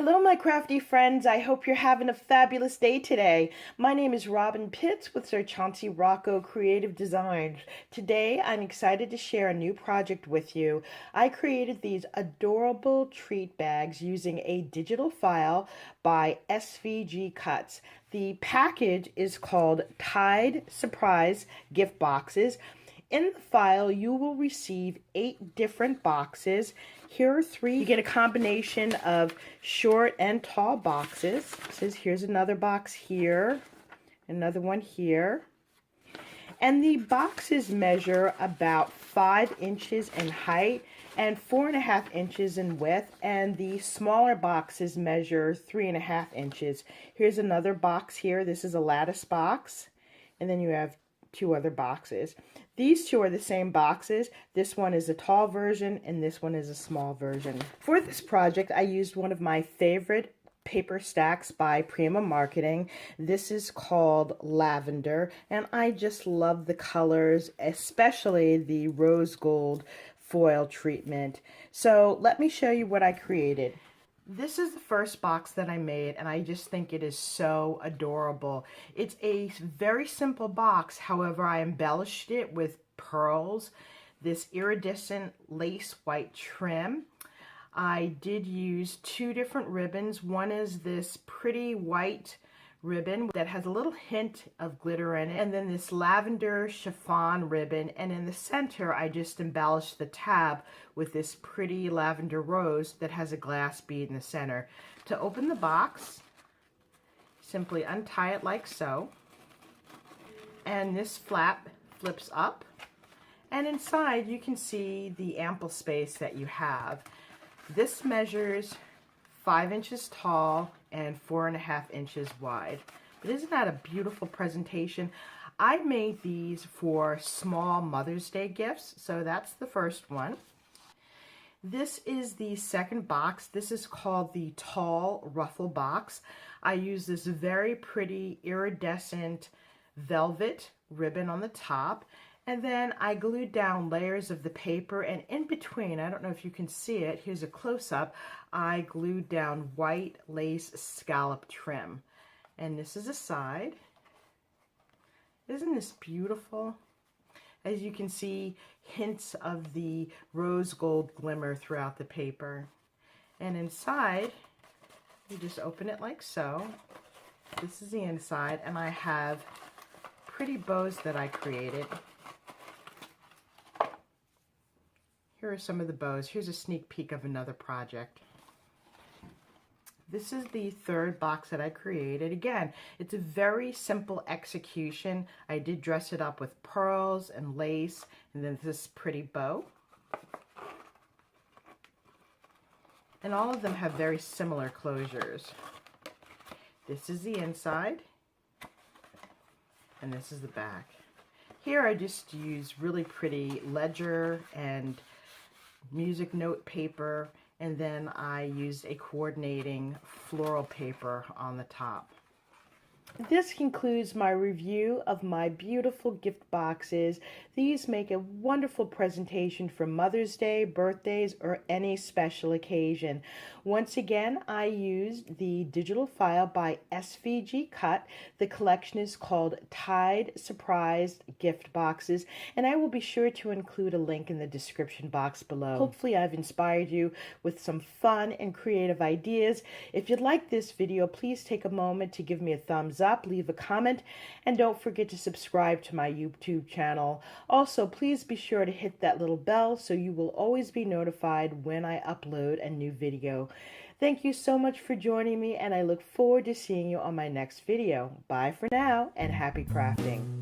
Hello, my crafty friends. I hope you're having a fabulous day today. My name is Robyn Pitts with Sir Chauncey Rocco Creative Designs. Today, I'm excited to share a new project with you. I created these adorable treat bags using a digital file by SVG Cuts. The package is called Tide Surprise Gift Boxes. In the file, you will receive 8 different boxes. Here are 3. You get a combination of short and tall boxes. It says here's another box here, another one here. And the boxes measure about 5 inches in height and 4.5 inches in width. And the smaller boxes measure 3.5 inches. Here's another box here. This is a lattice box. And then you have 2 other boxes. These 2 are the same boxes. This one is a tall version and this one is a small version. For this project, I used one of my favorite paper stacks by Prima Marketing. This is called Lavender, and I just love the colors, especially the rose gold foil treatment. So let me show you what I created. This is the first box that I made, and I just think it is so adorable. It's a very simple box. However, I embellished it with pearls, this iridescent lace white trim. I did use 2 different ribbons. One is this pretty white ribbon that has a little hint of glitter in it, and then this lavender chiffon ribbon, and in the center I just embellished the tab with this pretty lavender rose that has a glass bead in the center. To open the box, simply untie it like so, and this flap flips up, and inside you can see the ample space that you have. This measures 5 inches tall and 4.5 inches wide. But isn't that a beautiful presentation? I made these for small Mother's Day gifts, so that's the first one. This is the second box. This is called the Tall Ruffle Box. I use this very pretty iridescent velvet ribbon on the top, and then I glued down layers of the paper, and in between, I don't know if you can see it, here's a close-up, I glued down white lace scallop trim. And this is a side. Isn't this beautiful? As you can see, hints of the rose gold glimmer throughout the paper. And inside, you just open it like so. This is the inside, and I have pretty bows that I created. Here are some of the bows. Here's a sneak peek of another project. This is the third box that I created. Again, it's a very simple execution. I did dress it up with pearls and lace, and then this pretty bow. And all of them have very similar closures. This is the inside, and this is the back. Here I just use really pretty ledger and music note paper, and then I used a coordinating floral paper on the top. This concludes my review of my beautiful gift boxes. These make a wonderful presentation for Mother's Day, birthdays, or any special occasion. Once again, I used the digital file by SVG Cut. The collection is called Tide Surprised Gift Boxes, and I will be sure to include a link in the description box below. Hopefully I've inspired you with some fun and creative ideas. If you like this video, please take a moment to give me a thumbs up, leave a comment, and don't forget to subscribe to my YouTube channel. Also, please be sure to hit that little bell so you will always be notified when I upload a new video. Thank you so much for joining me, and I look forward to seeing you on my next video. Bye for now, and happy crafting.